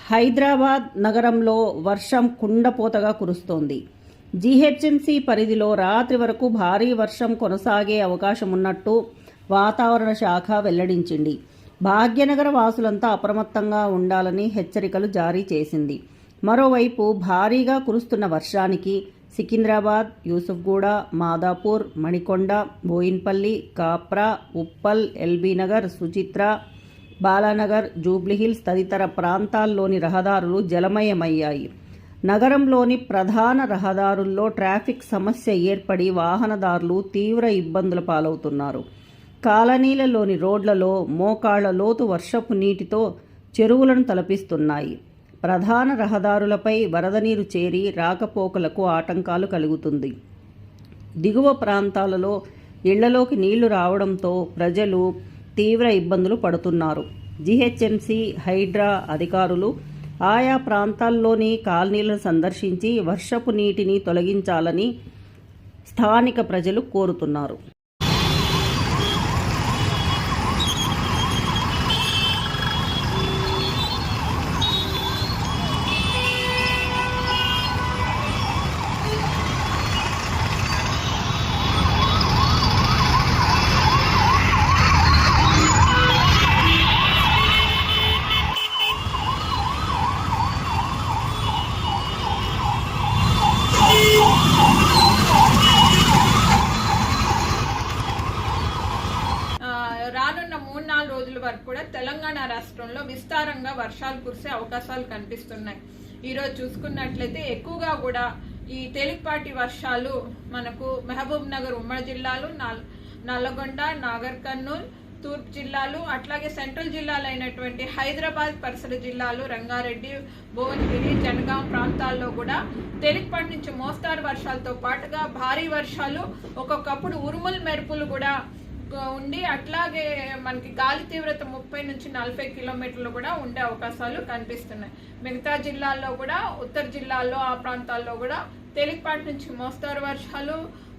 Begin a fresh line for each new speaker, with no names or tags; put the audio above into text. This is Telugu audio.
హైదరాబాద్ నగరంలో వర్షం కుండపోతగా కురుస్తోంది. జీహెచ్ఎంసీ పరిధిలో రాత్రి వరకు భారీ వర్షం కొనసాగే అవకాశం ఉన్నట్టు వాతావరణ శాఖ వెల్లడించింది. భాగ్యనగర వాసులంతా అప్రమత్తంగా ఉండాలని హెచ్చరికలు జారీ చేసింది. మరోవైపు భారీగా కురుస్తున్న వర్షానికి సికింద్రాబాద్, యూసుఫ్గూడ, మాదాపూర్, మణికొండ, బోయిన్పల్లి, కాప్రా, ఉప్పల్, ఎల్బీనగర్, సుచిత్ర, బాలానగర్, జూబ్లీహిల్స్ తదితర ప్రాంతాల్లోని రహదారులు జలమయమయ్యాయి. నగరంలోని ప్రధాన రహదారుల్లో ట్రాఫిక్ సమస్య ఏర్పడి వాహనదారులు తీవ్ర ఇబ్బందుల పాలవుతున్నారు. కాలనీలలోని రోడ్లలో మోకాళ్ల లోతు వర్షపు నీటితో చెరువులను తలపిస్తున్నాయి. ప్రధాన రహదారులపై వరద నీరు చేరి రాకపోకలకు ఆటంకాలు కలుగుతుంది. దిగువ ప్రాంతాలలో ఇళ్లలోకి నీళ్లు రావడంతో ప్రజలు తీవ్ర ఇబ్బందులు పడుతున్నారు. జీహెచ్ఎంసీ, హైడ్రా అధికారులు ఆయా ప్రాంతాల్లోని కాలనీలను సందర్శించి వర్షపు నీటిని తొలగించాలని స్థానిక ప్రజలు కోరుతున్నారు.
రానున్న 3-4 రోజుల వరకు కూడా తెలంగాణ రాష్ట్రంలో విస్తారంగా వర్షాలు కురిసే అవకాశాలు కనిపిస్తున్నాయి. ఈరోజు చూసుకున్నట్లయితే ఎక్కువగా కూడా ఈ తేలికపాటి వర్షాలు మనకు మహబూబ్ నగర్ ఉమ్మడి జిల్లాలు, నల్లగొండ, నాగర్ కర్నూల్ తూర్పు జిల్లాలు, అట్లాగే సెంట్రల్ జిల్లాలు అయినటువంటి హైదరాబాద్ పరిసర జిల్లాలు, రంగారెడ్డి, భువనగిరి, జనగాం ప్రాంతాల్లో కూడా తేలికపాటి నుంచి మోస్తారు వర్షాలతో పాటుగా భారీ వర్షాలు, ఒక్కొక్కప్పుడు ఉరుములు మెరుపులు కూడా ఉండి అట్లాగే మనకి గాలి తీవ్రత 30 నుంచి 40 కిలోమీటర్లు కూడా ఉండే అవకాశాలు కనిపిస్తున్నాయి. మిగతా జిల్లాల్లో కూడా, ఉత్తర జిల్లాల్లో ఆ ప్రాంతాల్లో కూడా తేలికపాటి నుంచి మోస్తారు వర్షాలు,